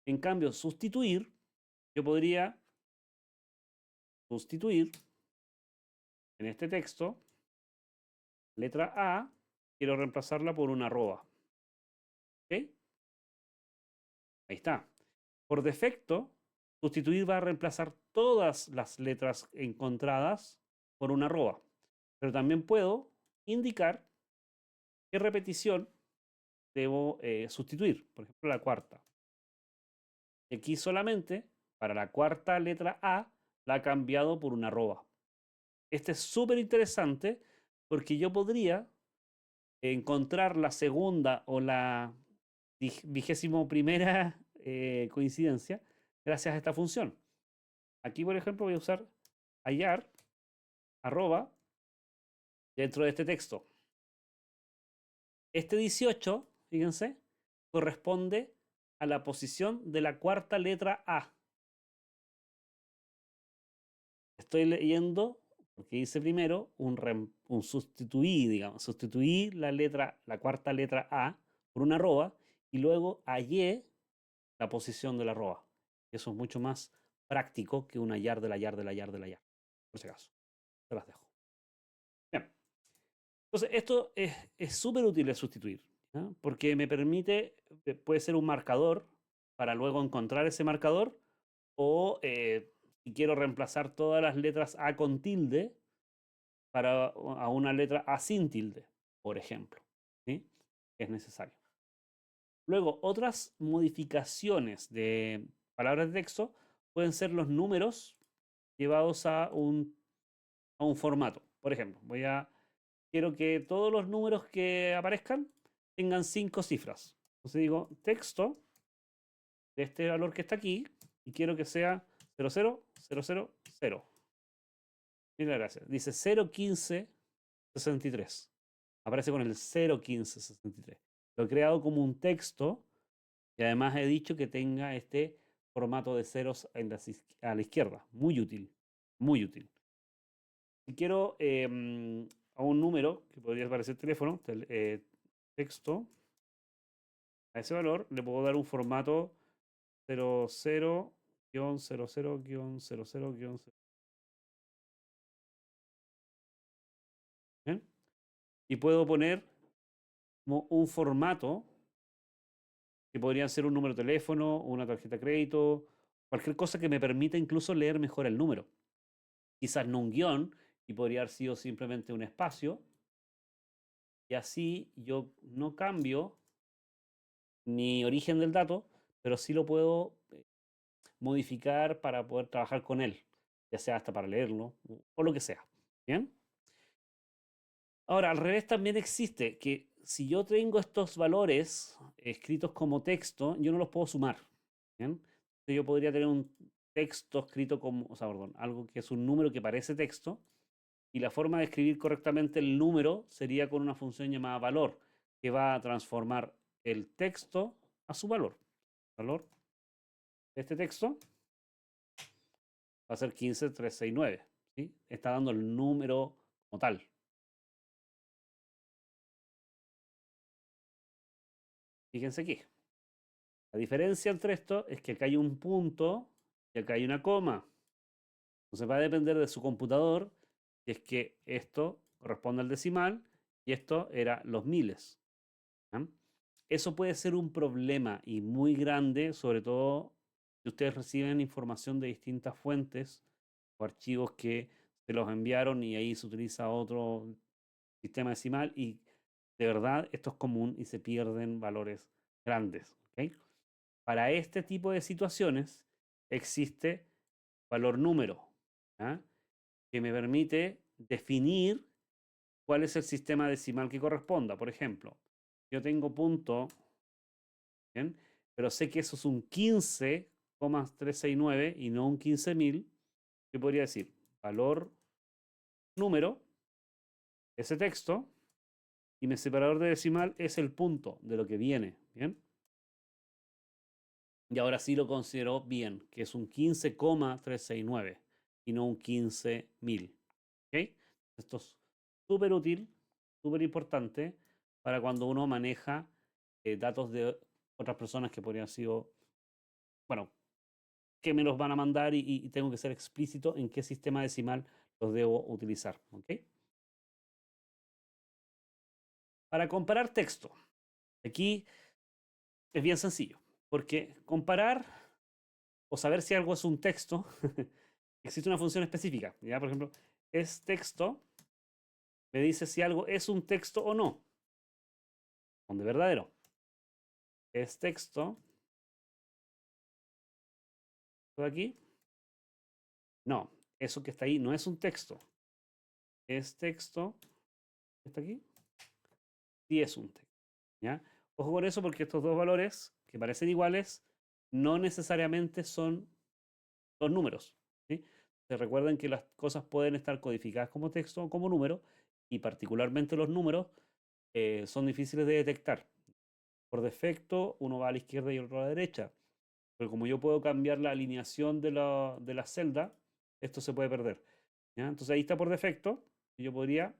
En cambio, sustituir, yo podría sustituir en este texto, letra A, quiero reemplazarla por una arroba. ¿Ok? Ahí está. Por defecto, sustituir va a reemplazar todas las letras encontradas por una arroba. Pero también puedo indicar qué repetición debo sustituir. Por ejemplo, la cuarta. Y aquí solamente, para la cuarta letra A, la ha cambiado por una arroba. Este es súper interesante porque yo podría encontrar la segunda o la 21ª coincidencia gracias a esta función. Aquí, por ejemplo, voy a usar hallar arroba dentro de este texto. Este 18, fíjense, corresponde a la posición de la cuarta letra A. Estoy leyendo, porque dice primero, un sustituí, digamos, sustituí la cuarta letra A por una arroba y luego hallé la posición de la arroba. Eso es mucho más práctico que un hallar del hallar del hallar del hallar. Por si acaso, te las dejo. Bien. Entonces, esto es súper útil de sustituir, ¿ya? Porque me permite, puede ser un marcador para luego encontrar ese marcador o si quiero reemplazar todas las letras A con tilde a una letra A sin tilde, por ejemplo, ¿sí? Es necesario. Luego, otras modificaciones de palabras de texto pueden ser los números llevados a un formato. Por ejemplo, quiero que todos los números que aparezcan tengan 5 cifras. Entonces digo texto de este valor que está aquí y quiero que sea 00000. Mira, gracias. Dice 01563. Aparece con el 01563. Lo he creado como un texto y además he dicho que tenga este formato de ceros a la izquierda. Muy útil. Muy útil. Si quiero a un número, que podría aparecer teléfono, texto, a ese valor le puedo dar un formato 00-00-00-. ¿Bien? Y puedo poner como un formato que podría ser un número de teléfono, una tarjeta de crédito, cualquier cosa que me permita incluso leer mejor el número. Quizás no un guión, y podría haber sido simplemente un espacio. Y así yo no cambio ni origen del dato, pero sí lo puedo modificar para poder trabajar con él, ya sea hasta para leerlo o lo que sea. ¿Bien? Ahora, al revés también existe que si yo tengo estos valores escritos como texto, yo no los puedo sumar. ¿Bien? Entonces yo podría tener un texto escrito como, o sea, perdón, algo que es un número que parece texto, y la forma de escribir correctamente el número sería con una función llamada valor, que va a transformar el texto a su valor. Valor de este texto va a ser 15369. ¿Sí? Está dando el número como tal. Fíjense aquí. La diferencia entre esto es que acá hay un punto y acá hay una coma. Entonces va a depender de su computador si es que esto corresponde al decimal y esto era los miles. ¿Ya? Eso puede ser un problema y muy grande, sobre todo si ustedes reciben información de distintas fuentes o archivos que se los enviaron y ahí se utiliza otro sistema decimal y de verdad esto es común y se pierden valores grandes. ¿Okay? Para este tipo de situaciones existe valor número, ¿ya? Que me permite definir cuál es el sistema decimal que corresponda. Por ejemplo, yo tengo punto, ¿bien? Pero sé que eso es un 15,369 y no un 15.000. Yo podría decir valor número, ese texto, y mi separador de decimal es el punto de lo que viene, ¿bien? Y ahora sí lo considero bien, que es un 15,369 y no un 15.000. ¿Ok? Esto es súper útil, súper importante para cuando uno maneja datos de otras personas que podrían sido, bueno, que me los van a mandar y tengo que ser explícito en qué sistema decimal los debo utilizar. ¿Ok? Para comparar texto, aquí es bien sencillo, porque comparar o saber si algo es un texto, existe una función específica. ¿Ya? Por ejemplo, es texto, me dice si algo es un texto o no. Son de verdadero. Es texto. ¿Todo aquí? No, eso que está ahí no es un texto. Es texto. ¿Está aquí? Sí es un texto. ¿Ya? Ojo con eso porque estos dos valores que parecen iguales no necesariamente son dos números. ¿Sí? Se recuerden que las cosas pueden estar codificadas como texto o como número y particularmente los números son difíciles de detectar. Por defecto, uno va a la izquierda y otro a la derecha. Pero como yo puedo cambiar la alineación de la celda, esto se puede perder. ¿Ya? Entonces ahí está por defecto y yo podría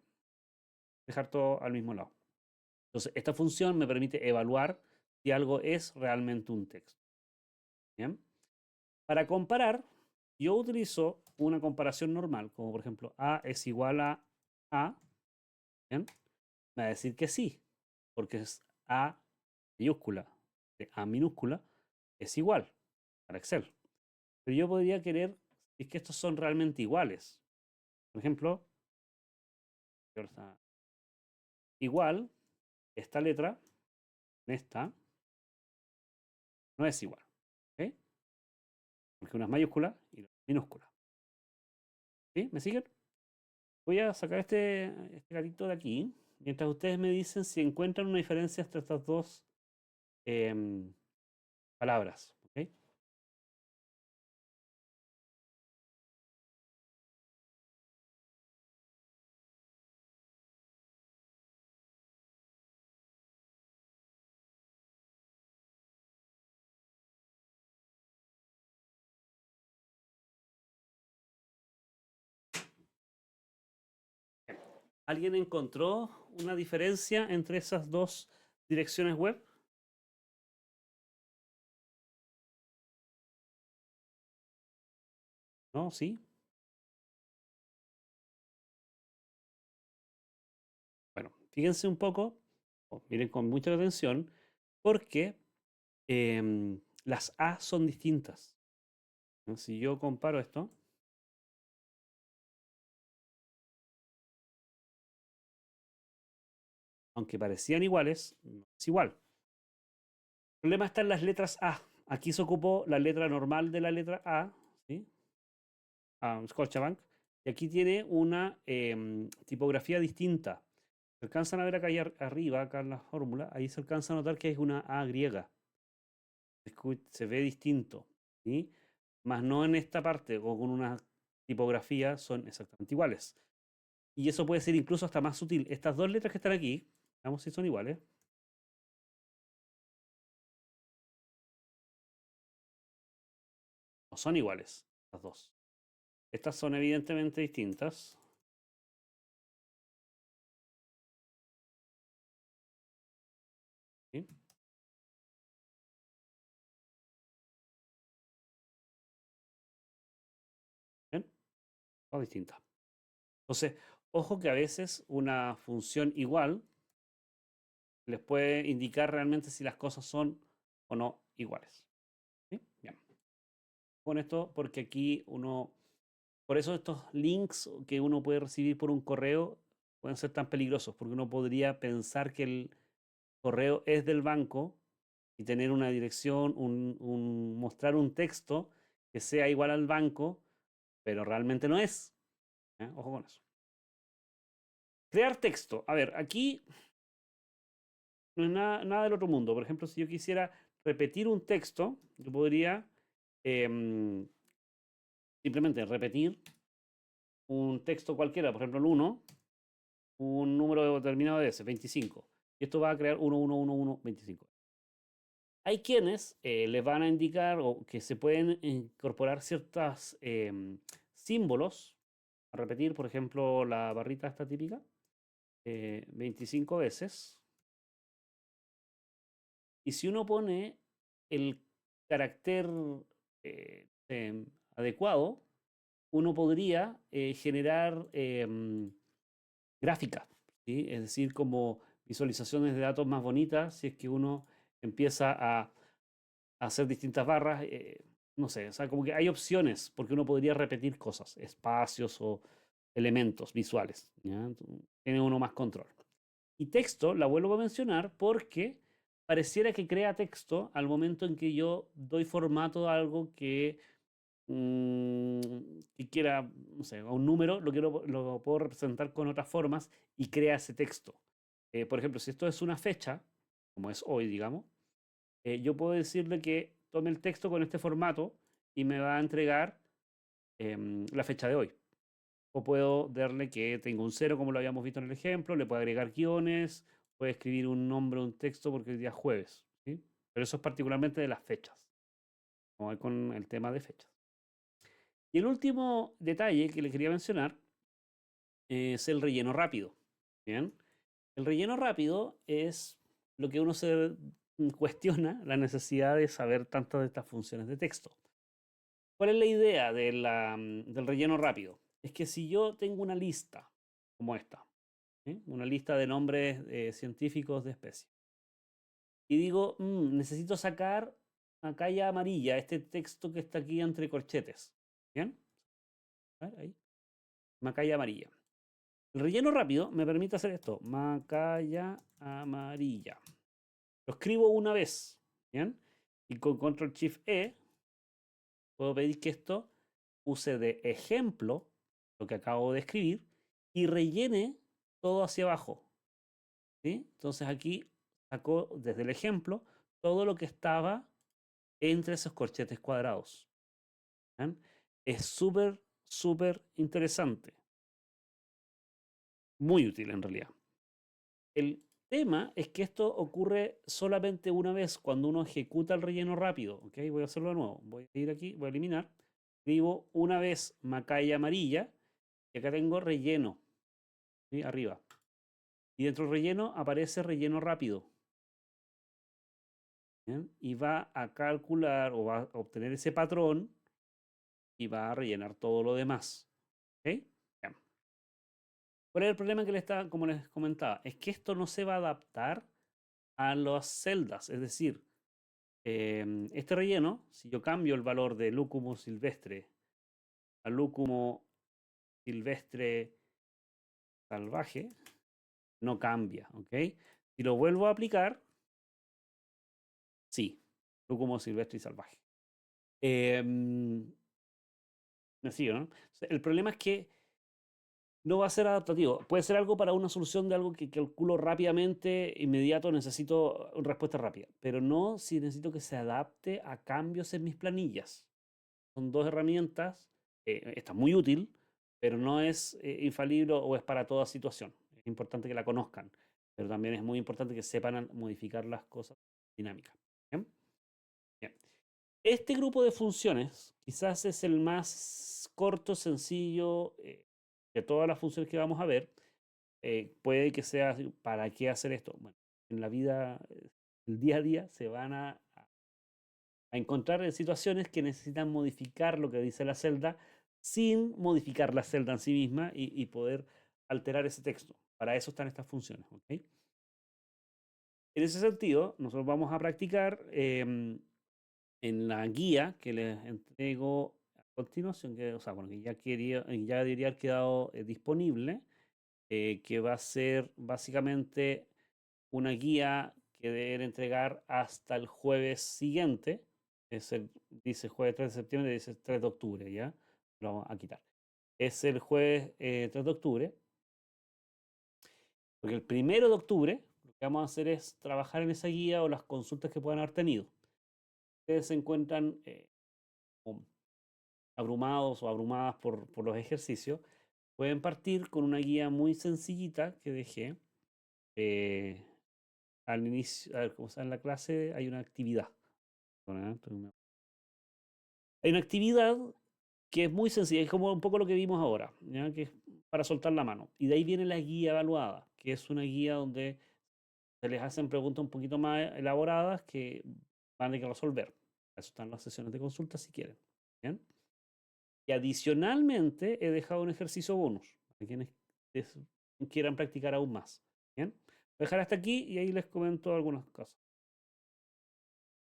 dejar todo al mismo lado. Entonces esta función me permite evaluar si algo es realmente un texto. ¿Bien? Para comparar, yo utilizo una comparación normal, como por ejemplo A es igual a A. ¿Bien? Me va a decir que sí, porque es A mayúscula de A minúscula es igual para Excel. Pero yo podría querer si es que estos son realmente iguales. Por ejemplo, igual, esta letra, esta, no es igual. ¿Ok? Porque una es mayúscula y la es minúscula. ¿Sí? ¿Me siguen? Voy a sacar este gatito de aquí, mientras ustedes me dicen si encuentran una diferencia entre estas dos em, palabras. ¿Ok? ¿Alguien encontró una diferencia entre esas dos direcciones web? ¿No? ¿Sí? Bueno, fíjense un poco, miren con mucha atención, porque las A son distintas. ¿No? Si yo comparo esto, aunque parecían iguales, no es igual. El problema está en las letras A. Aquí se ocupó la letra normal de la letra A, ¿sí? Scotiabank, y aquí tiene una tipografía distinta. Se alcanzan a ver acá arriba, acá en la fórmula, ahí se alcanza a notar que es una A griega. Se ve distinto, ¿sí? Más no en esta parte, o con una tipografía son exactamente iguales. Y eso puede ser incluso hasta más sutil. Estas dos letras que están aquí, veamos si son iguales. No son iguales, las dos. Estas son evidentemente distintas. ¿Sí? ¿Ven? Son distintas. Entonces, ojo que a veces una función igual les puede indicar realmente si las cosas son o no iguales. ¿Sí? Bien. Con esto, porque aquí uno, por eso estos links que uno puede recibir por un correo pueden ser tan peligrosos, porque uno podría pensar que el correo es del banco y tener una dirección, mostrar un texto que sea igual al banco, pero realmente no es. Ojo con eso. Crear texto. A ver, aquí no es nada del otro mundo. Por ejemplo, si yo quisiera repetir un texto, yo podría simplemente repetir un texto cualquiera, por ejemplo el 1, un número determinado de ese, 25. Y esto va a crear 1, 1, 1, 1, 25. Hay quienes les van a indicar o que se pueden incorporar ciertos símbolos. A repetir, por ejemplo, la barrita esta típica, 25 veces. Y si uno pone el carácter adecuado, uno podría generar gráficas, ¿sí? Es decir, como visualizaciones de datos más bonitas, si es que uno empieza a hacer distintas barras, no sé, o sea, como que hay opciones, porque uno podría repetir cosas, espacios o elementos visuales, ¿ya? Tiene uno más control. Y texto, la vuelvo a mencionar porque pareciera que crea texto al momento en que yo doy formato a algo que quiera, no sé, a un número, lo puedo representar con otras formas y crea ese texto. Por ejemplo, si esto es una fecha, como es hoy, digamos, yo puedo decirle que tome el texto con este formato y me va a entregar la fecha de hoy. O puedo darle que tengo un cero, como lo habíamos visto en el ejemplo, le puedo agregar guiones, puede escribir un nombre o un texto porque el día es jueves, ¿sí? Pero eso es particularmente de las fechas, como con el tema de fechas. Y el último detalle que le quería mencionar es el relleno rápido. Bien, el relleno rápido es lo que uno se cuestiona la necesidad de saber tantas de estas funciones de texto. ¿Cuál es la idea del relleno rápido? Es que si yo tengo una lista como esta, ¿sí? Una lista de nombres científicos de especies, y digo, necesito sacar macaya amarilla, este texto que está aquí entre corchetes. ¿Bien? A ver, ahí. Macaya amarilla. El relleno rápido me permite hacer esto. Macaya amarilla. Lo escribo una vez. ¿Bien? Y con Control Shift E puedo pedir que esto use de ejemplo lo que acabo de escribir y rellene todo hacia abajo. ¿Sí? Entonces aquí sacó desde el ejemplo todo lo que estaba entre esos corchetes cuadrados. ¿Bien? Es súper, súper interesante. Muy útil en realidad. El tema es que esto ocurre solamente una vez cuando uno ejecuta el relleno rápido. ¿Ok? Voy a hacerlo de nuevo. Voy a ir aquí, voy a eliminar. Escribo una vez macaya amarilla y acá tengo relleno. ¿Sí? Arriba. Y dentro del relleno aparece relleno rápido. ¿Bien? Y va a calcular o va a obtener ese patrón y va a rellenar todo lo demás. ¿Ok? Bien. ¿Cuál es el problema que como les comentaba? Es que esto no se va a adaptar a las celdas. Es decir, este relleno, si yo cambio el valor de lúcumo silvestre a lúcumo silvestre salvaje, no cambia. ¿Ok? Si lo vuelvo a aplicar, sí, lúcumo silvestre y salvaje. Me sigo, ¿no? El problema es que no va a ser adaptativo. Puede ser algo para una solución de algo que calculo rápidamente, inmediato, necesito una respuesta rápida. Pero no si necesito que se adapte a cambios en mis planillas. Son dos herramientas. Esta es muy útil, pero no es infalible o es para toda situación. Es importante que la conozcan, pero también es muy importante que sepan modificar las cosas dinámicas. ¿Bien? Bien. Este grupo de funciones quizás es el más corto, sencillo de todas las funciones que vamos a ver. Puede que sea, ¿para qué hacer esto? Bueno, en la vida, el día a día, se van a encontrar en situaciones que necesitan modificar lo que dice la celda sin modificar la celda en sí misma y poder alterar ese texto. Para eso están estas funciones. ¿Okay? En ese sentido, nosotros vamos a practicar en la guía que les entrego a continuación, que, o sea, bueno, que ya debería haber quedado disponible, que va a ser básicamente una guía que deben entregar hasta el jueves siguiente. Dice jueves 3 de septiembre, dice 3 de octubre, ¿ya? Lo vamos a quitar. Es el jueves 3 de octubre. Porque el 1 de octubre lo que vamos a hacer es trabajar en esa guía o las consultas que puedan haber tenido. Ustedes se encuentran abrumados o abrumadas por los ejercicios. Pueden partir con una guía muy sencillita que dejé. Al inicio, a ver, como está en la clase, hay una actividad. Hay una actividad que es muy sencilla, es como un poco lo que vimos ahora, ¿ya? Que es para soltar la mano. Y de ahí viene la guía evaluada, que es una guía donde se les hacen preguntas un poquito más elaboradas que van a tener que resolver. Para eso están las sesiones de consulta si quieren. ¿Bien? Y adicionalmente he dejado un ejercicio bonus para quienes quieran practicar aún más. ¿Bien? Voy a dejar hasta aquí y ahí les comento algunas cosas.